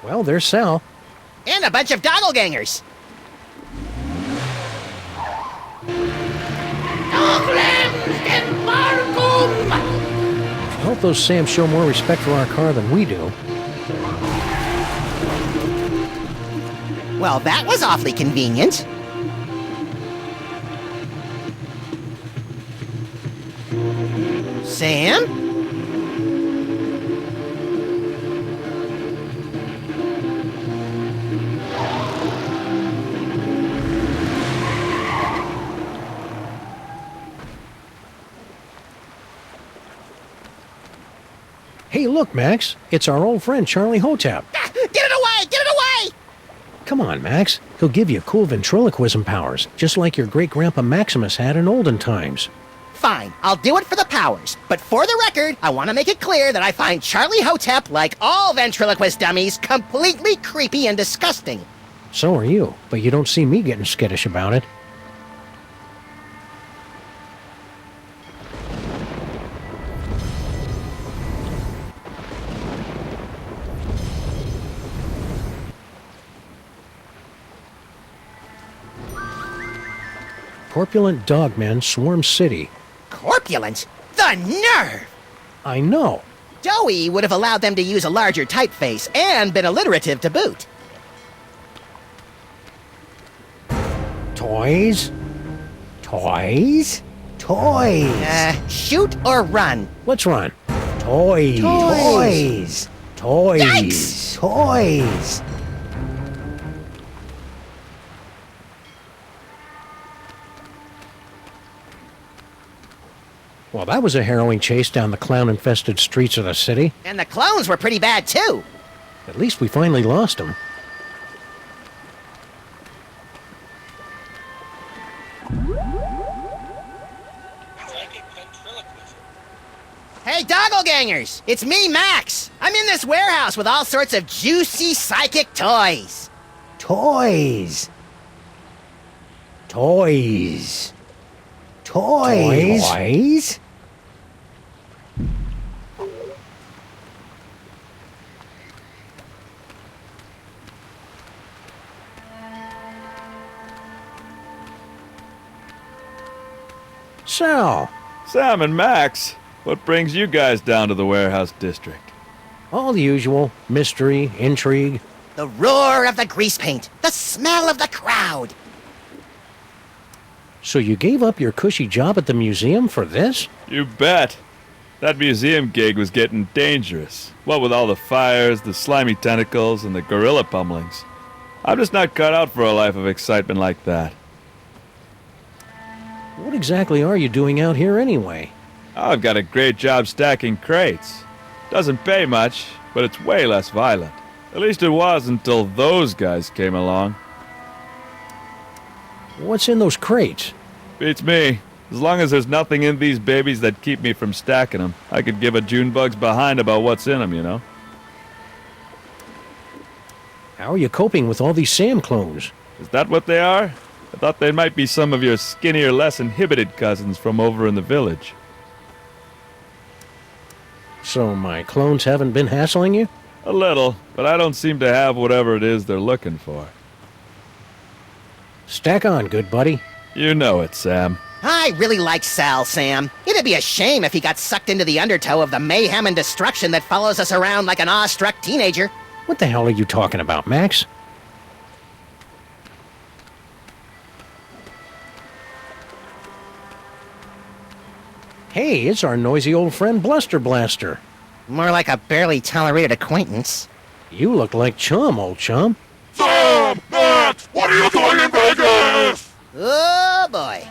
Well, there's Sal. And a bunch of doppelgangers. I hope those Sams show more respect for our car than we do. Well, that was awfully convenient. Sam? Hey, look, Max. It's our old friend, Charlie Hotep. Ah, get it away! Get it away! Come on, Max. He'll give you cool ventriloquism powers, just like your great-grandpa Maximus had in olden times. Fine, I'll do it for the powers. But for the record, I want to make it clear that I find Charlie Hotep, like all ventriloquist dummies, completely creepy and disgusting. So are you, but you don't see me getting skittish about it. Corpulent dogmen swarm city. Corpulent? The nerve! I know. Joey would have allowed them to use a larger typeface and been alliterative to boot. Toys? Toys? Toys! Shoot or run? Let's run. Toys. Toys. Toys. Yikes! Toys. Well, that was a harrowing chase down the clown-infested streets of the city. And the clones were pretty bad, too. At least we finally lost them. Hey, doppelgangers! It's me, Max! I'm in this warehouse with all sorts of juicy psychic toys. Toys. Toys. Toys. Toys? Sal. Sam and Max, what brings you guys down to the warehouse district? All the usual. Mystery, intrigue. The roar of the grease paint, the smell of the crowd. So you gave up your cushy job at the museum for this? You bet. That museum gig was getting dangerous. What with all the fires, the slimy tentacles, and the gorilla pummelings. I'm just not cut out for a life of excitement like that. What exactly are you doing out here anyway? I've got a great job stacking crates. Doesn't pay much, but it's way less violent. At least it was until those guys came along. What's in those crates? Beats me. As long as there's nothing in these babies that keep me from stacking them, I could give a Junebug's behind about what's in them, you know? How are you coping with all these Sam clones? Is that what they are? I thought they might be some of your skinnier, less inhibited cousins from over in the village. So my clones haven't been hassling you? A little, but I don't seem to have whatever it is they're looking for. Stack on, good buddy. You know it, Sam. I really like Sal, Sam. It'd be a shame if he got sucked into the undertow of the mayhem and destruction that follows us around like an awestruck teenager. What the hell are you talking about, Max? Hey, it's our noisy old friend Bluster Blaster. More like a barely tolerated acquaintance. You look like chum, old chum. Sam! Max! What are you doing in Vegas? Oh, boy.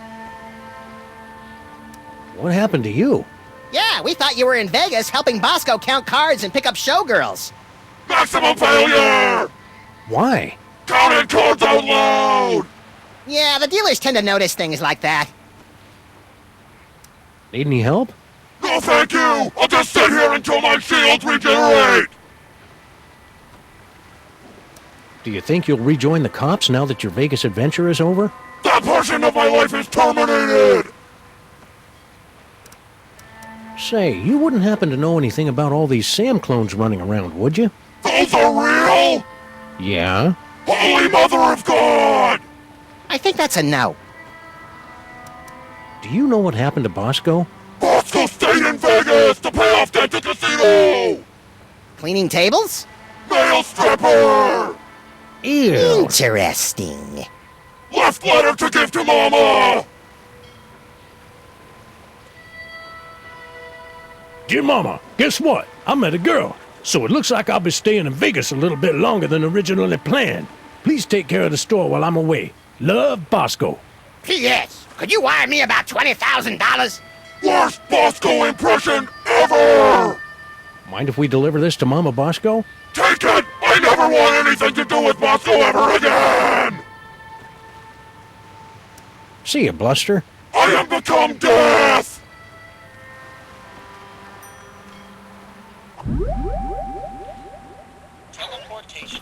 What happened to you? Yeah, we thought you were in Vegas helping Bosco count cards and pick up showgirls. Maximum failure! Why? Counting cards out loud! Yeah, the dealers tend to notice things like that. Need any help? No thank you! I'll just sit here until my shields regenerate! Do you think you'll rejoin the cops now that your Vegas adventure is over? That portion of my life is terminated! Say, you wouldn't happen to know anything about all these Sam clones running around, would you? Those are real? Yeah? Holy Mother of God! I think that's a no. Do you know what happened to Bosco? Bosco stayed in Vegas to pay off debt to casino! Cleaning tables? Male stripper! Ew. Interesting. Left letter to give to Mama! Dear Mama, guess what? I met a girl, so it looks like I'll be staying in Vegas a little bit longer than originally planned. Please take care of the store while I'm away. Love, Bosco. P.S. Could you wire me about $20,000? Worst Bosco impression ever! Mind if we deliver this to Mama Bosco? Take it! I never want anything to do with Bosco ever again! See ya, Bluster. I am become death! Teleportation.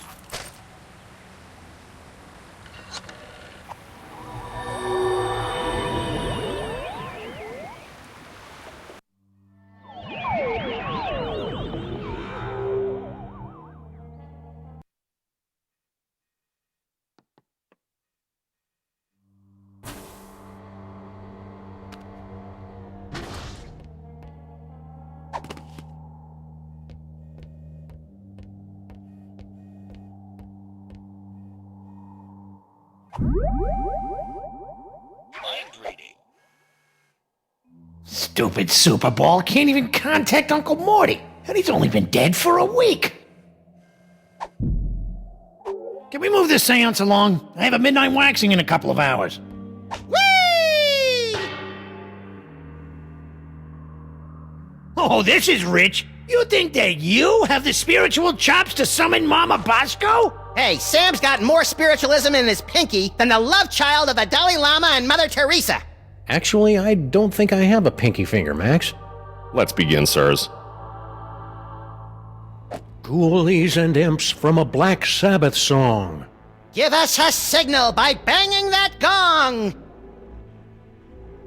Stupid Super Bowl can't even contact Uncle Morty, and he's only been dead for a week. Can we move this seance along? I have a midnight waxing in a couple of hours. Whee! Oh, this is rich. You think that you have the spiritual chops to summon Mama Bosco? Hey, Sam's got more spiritualism in his pinky than the love child of the Dalai Lama and Mother Teresa. Actually, I don't think I have a pinky finger, Max. Let's begin, sirs. Ghoulies and imps from a Black Sabbath song. Give us a signal by banging that gong.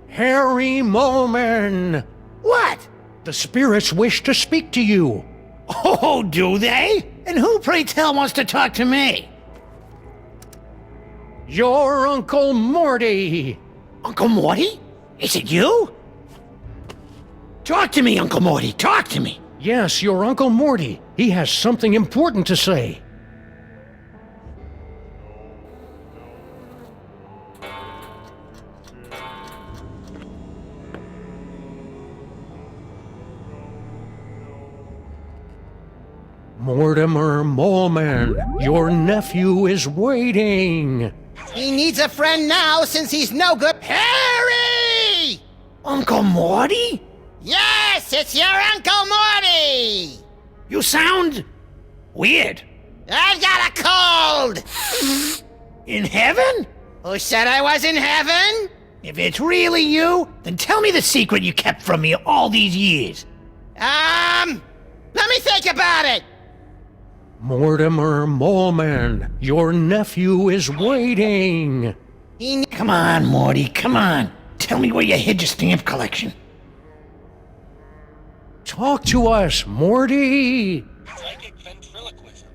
Harry Moleman! What? The spirits wish to speak to you. Oh, do they? And who, pray tell, wants to talk to me? Your Uncle Morty! Uncle Morty? Is it you? Talk to me, Uncle Morty. Talk to me. Yes, your Uncle Morty. He has something important to say. Mortimer Moleman, your nephew is waiting. He needs a friend now since he's no good. Harry! Uncle Morty? Yes, it's your Uncle Morty! You sound weird. I've got a cold! In heaven? Who said I was in heaven? If it's really you, then tell me the secret you kept from me all these years. Let me think about it. Mortimer Moleman, your nephew is waiting. Come on, Morty, come on. Tell me where you hid your stamp collection. Talk to us, Morty. Psychic ventriloquism.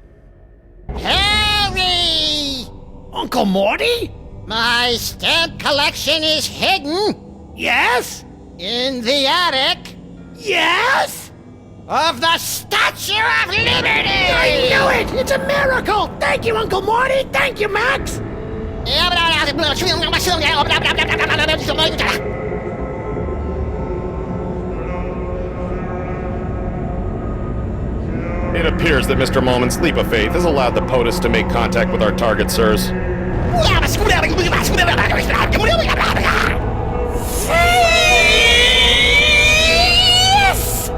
Harry! Uncle Morty? My stamp collection is hidden Yes? in the attic Yes? of the Statue of Liberty! I knew it! It's a miracle! Thank you, Uncle Morty! Thank you, Max! It appears that Mr. Moleman's leap of faith has allowed the POTUS to make contact with our target, sirs. Yes!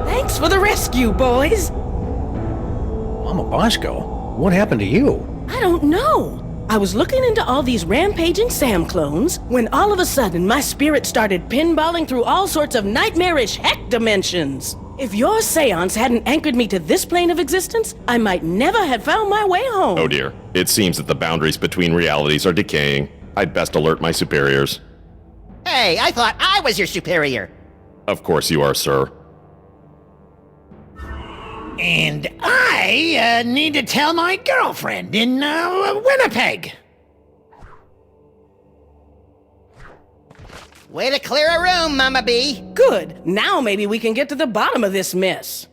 Thanks for the rescue, boys. Mama Bosco, what happened to you? I don't know. I was looking into all these rampaging Sam clones when all of a sudden my spirit started pinballing through all sorts of nightmarish heck dimensions. If your seance hadn't anchored me to this plane of existence, I might never have found my way home. Oh dear. It seems that the boundaries between realities are decaying. I'd best alert my superiors. Hey, I thought I was your superior. Of course you are, sir. And I need to tell my girlfriend in Winnipeg. Way to clear a room, Mama B. Good. Now maybe we can get to the bottom of this mess.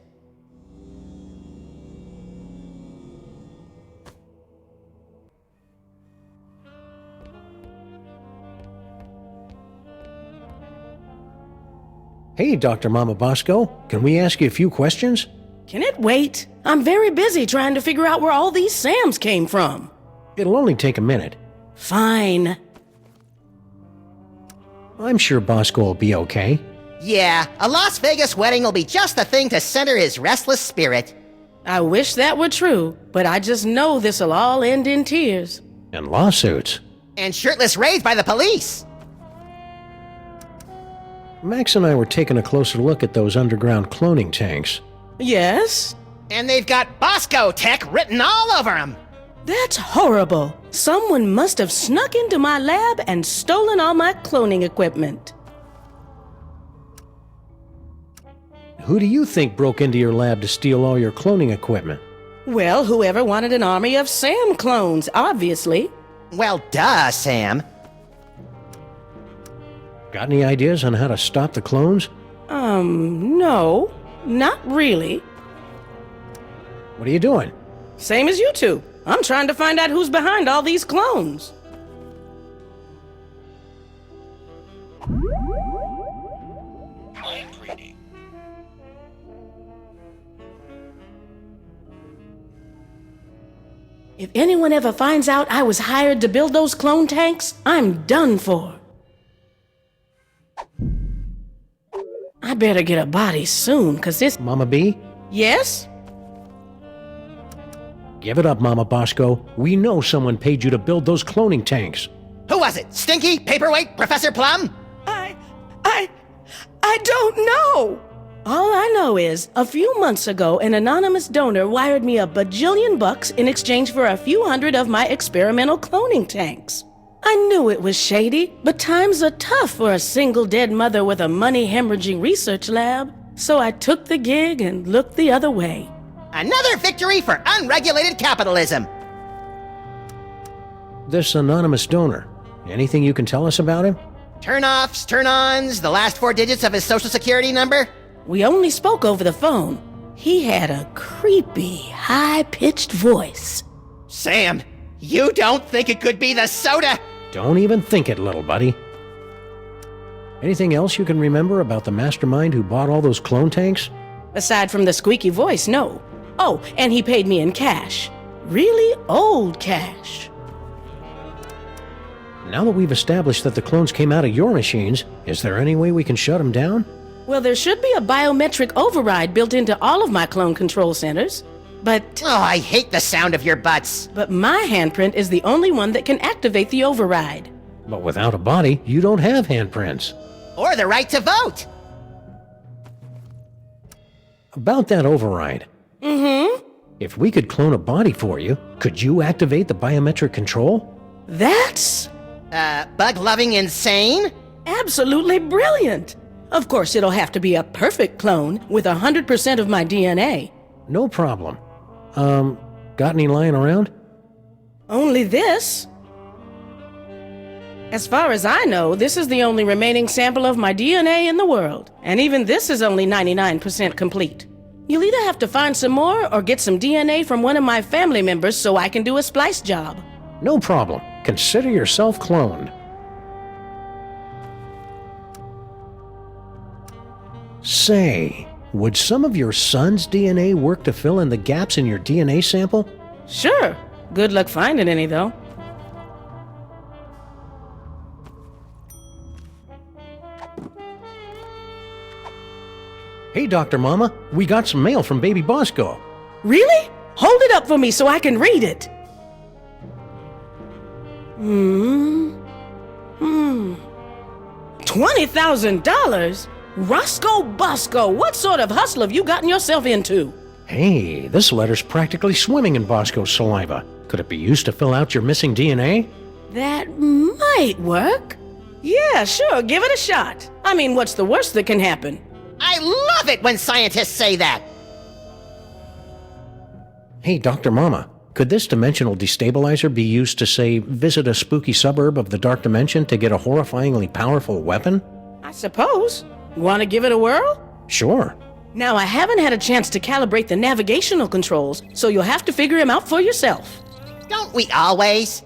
Hey, Dr. Mama Bosco, can we ask you a few questions? Can it wait? I'm very busy trying to figure out where all these Sams came from. It'll only take a minute. Fine. I'm sure Bosco will be okay. Yeah, a Las Vegas wedding will be just the thing to center his restless spirit. I wish that were true, but I just know this'll all end in tears. And lawsuits. And shirtless raids by the police. Max and I were taking a closer look at those underground cloning tanks. Yes? And they've got Bosco Tech written all over them. That's horrible. Someone must have snuck into my lab and stolen all my cloning equipment. Who do you think broke into your lab to steal all your cloning equipment? Well, whoever wanted an army of Sam clones, obviously. Well, duh, Sam. Got any ideas on how to stop the clones? No. Not really. What are you doing? Same as you two. I'm trying to find out who's behind all these clones. Mind reading. If anyone ever finds out I was hired to build those clone tanks, I'm done for. I better get a body soon, 'cause this... Mama B? Yes? Give it up, Mama Bosco. We know someone paid you to build those cloning tanks. Who was it? Stinky? Paperweight? Professor Plum? I don't know! All I know is, a few months ago, an anonymous donor wired me $1 bajillion in exchange for a few hundred of my experimental cloning tanks. I knew it was shady, but times are tough for a single dead mother with a money-hemorrhaging research lab, so I took the gig and looked the other way. Another victory for unregulated capitalism. This anonymous donor, anything you can tell us about him? Turn-offs, turn-ons, the last 4 digits of his social security number. We only spoke over the phone. He had a creepy, high-pitched voice. Sam, you don't think it could be the soda? Don't even think it, little buddy. Anything else you can remember about the mastermind who bought all those clone tanks? Aside from the squeaky voice, no. Oh, and he paid me in cash. Really old cash. Now that we've established that the clones came out of your machines, is there any way we can shut them down? Well, there should be a biometric override built into all of my clone control centers. But Oh, I hate the sound of your butts. my handprint is the only one that can activate the override. But without a body, you don't have handprints. Or the right to vote. About that override. If we could clone a body for you, could you activate the biometric control? That's Bug-loving insane? absolutely brilliant. Of course, it'll have to be a perfect clone with 100% of my DNA. No problem. Got any lying around? Only this. As far as I know, this is the only remaining sample of my DNA in the world, and even this is only 99% complete. You'll either have to find some more or get some DNA from one of my family members so I can do a splice job. No problem. Consider yourself cloned. Say, would some of your son's DNA work to fill in the gaps in your DNA sample? Sure. Good luck finding any, though. Hey, Dr. Mama, we got some mail from Baby Bosco. Really? Hold it up for me so I can read it. $20,000? Roscoe Bosco, what sort of hustle have you gotten yourself into? Hey, this letter's practically swimming in Bosco's saliva. Could it be used to fill out your missing DNA? That might work. Yeah, sure, give it a shot. I mean, what's the worst that can happen? I love it when scientists say that. Hey, Dr. Mama, could this dimensional destabilizer be used to, say, visit a spooky suburb of the dark dimension to get a horrifyingly powerful weapon? I suppose. Want to give it a whirl? Sure. Now, I haven't had a chance to calibrate the navigational controls, so you'll have to figure him out for yourself. Don't we always?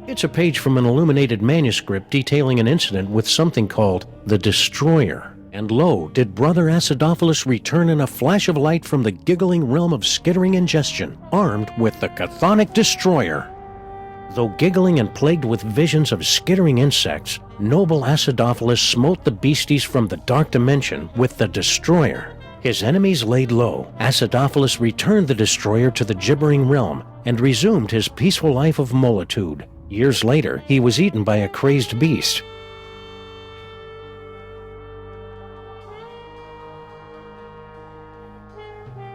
It's a page from an illuminated manuscript detailing an incident with something called the Destroyer. And lo, did Brother Acidophilus return in a flash of light from the giggling realm of skittering ingestion, armed with the chthonic Destroyer. Though giggling and plagued with visions of skittering insects, noble Acidophilus smote the beasties from the dark dimension with the Destroyer. His enemies laid low. Acidophilus returned the Destroyer to the gibbering realm and resumed his peaceful life of molitude. Years later, he was eaten by a crazed beast.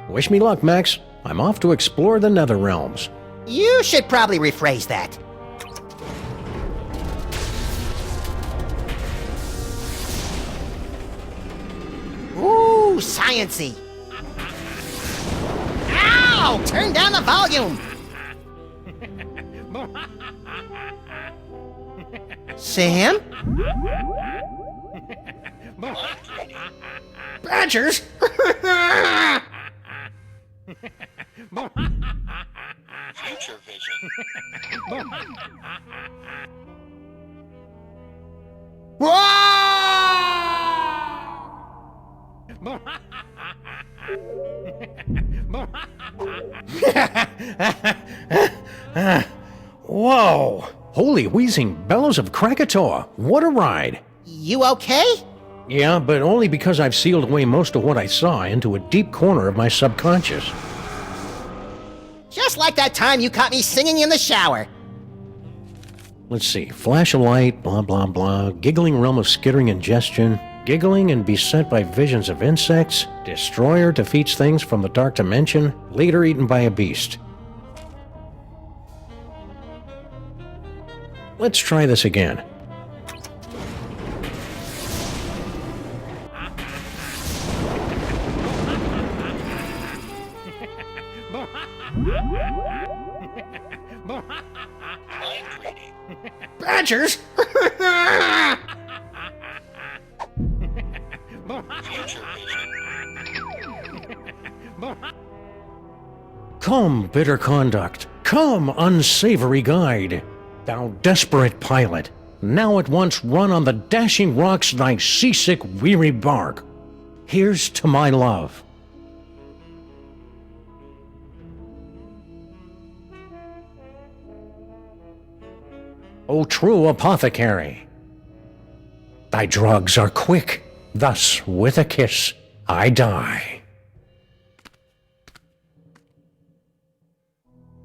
Wish me luck, Max. I'm off to explore the nether realms. You should probably rephrase that. Ooh, science-y. Ow! Turn down the volume! Sam? Badgers? Future vision. Whoa! Holy wheezing bellows of Krakatoa! What a ride! You okay? Yeah, but only because I've sealed away most of what I saw into a deep corner of my subconscious. Just like that time you caught me singing in the shower. Let's see. Flash of light, blah blah blah, giggling realm of skittering ingestion, giggling and beset by visions of insects, Destroyer defeats things from the dark dimension, later eaten by a beast. Let's try this again. Badgers? Future vision. Come, bitter conduct. Come, unsavory guide. Thou desperate pilot, now at once run on the dashing rocks thy seasick, weary bark. Here's to my love. O true apothecary, thy drugs are quick, thus with a kiss I die.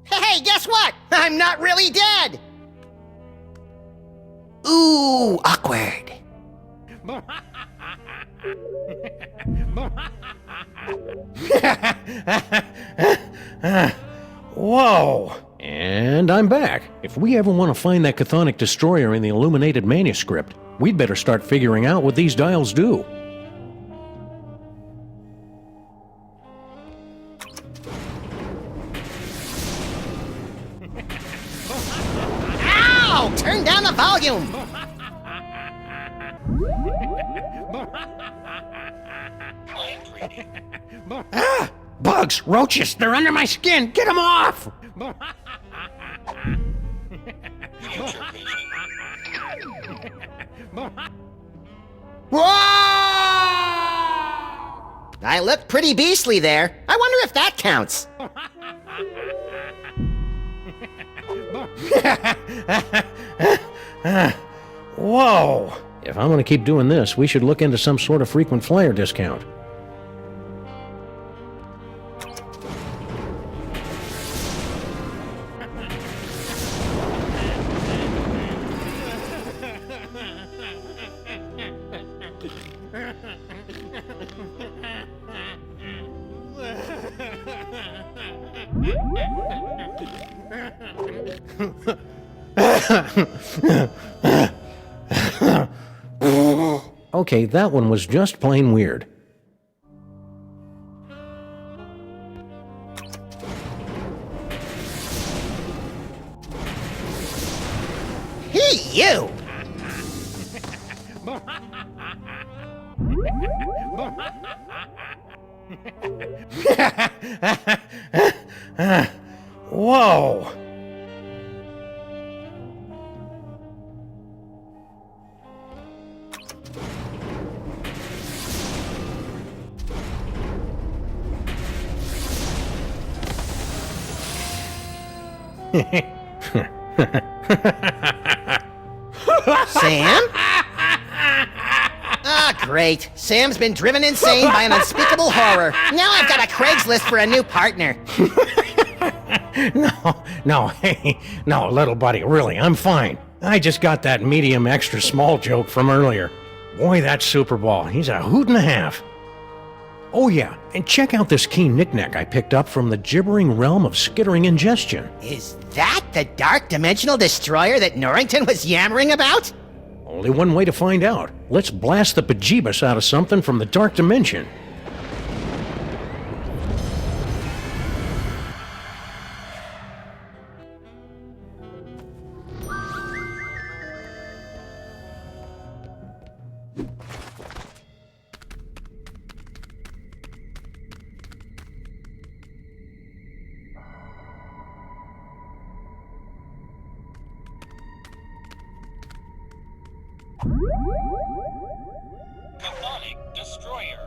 Hey, guess what? I'm not really dead! Ooh, awkward. Whoa! And I'm back. If we ever want to find that chthonic destroyer in the illuminated manuscript, we'd better start figuring out what these dials do. Ow! Turn down the volume! Mind reading. Ah! Bugs! Roaches! They're under my skin! Get them off! Future vision. Whoa! I look pretty beastly there. I wonder if that counts. Whoa! If I'm gonna keep doing this, we should look into some sort of frequent flyer discount. Okay, that one was just plain weird. Hey, you! Whoa! Sam? Ah, great. Sam's been driven insane by an unspeakable horror. Now I've got a Craigslist for a new partner. No, little buddy, really, I'm fine. I just got that medium extra small joke from earlier. Boy, that Super Ball, he's a hoot and a half. Oh yeah, and check out this key knick-knack I picked up from the gibbering realm of skittering ingestion. Is that the dark dimensional destroyer that Norrington was yammering about? Only one way to find out. Let's blast the bejeebus out of something from the dark dimension. Destroyer.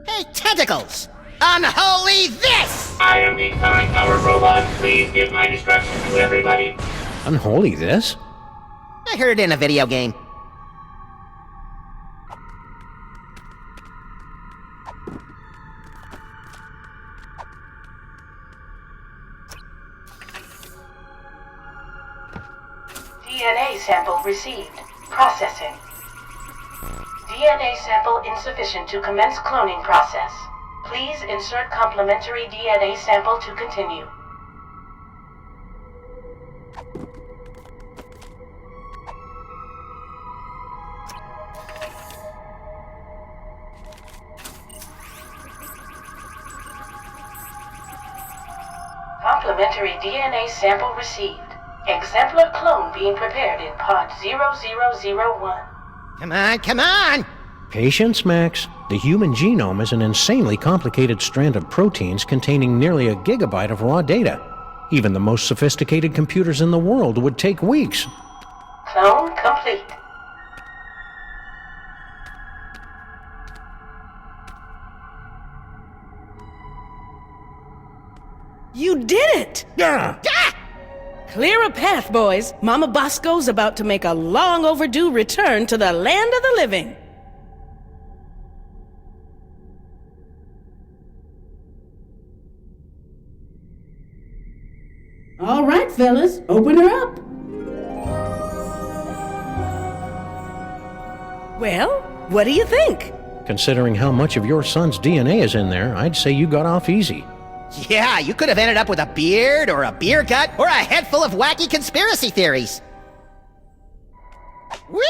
Hey, tentacles! Unholy this! I am the atomic power robot. Please give my instructions to everybody. Unholy this? I heard it in a video game. DNA sample received. Processing. DNA sample insufficient to commence cloning process. Please insert complementary DNA sample to continue. Complementary DNA sample received. Exemplar clone being prepared in pod 0001. Come on! Patience, Max. The human genome is an insanely complicated strand of proteins containing nearly a gigabyte of raw data. Even the most sophisticated computers in the world would take weeks. Clone complete. You did it! Yeah. Clear a path, boys. Mama Bosco's about to make a long overdue return to the land of the living. All right, fellas, open her up. Well, what do you think? Considering how much of your son's DNA is in there, I'd say you got off easy. Yeah, you could have ended up with a beard, or a beer gut, or a head full of wacky conspiracy theories. Whee!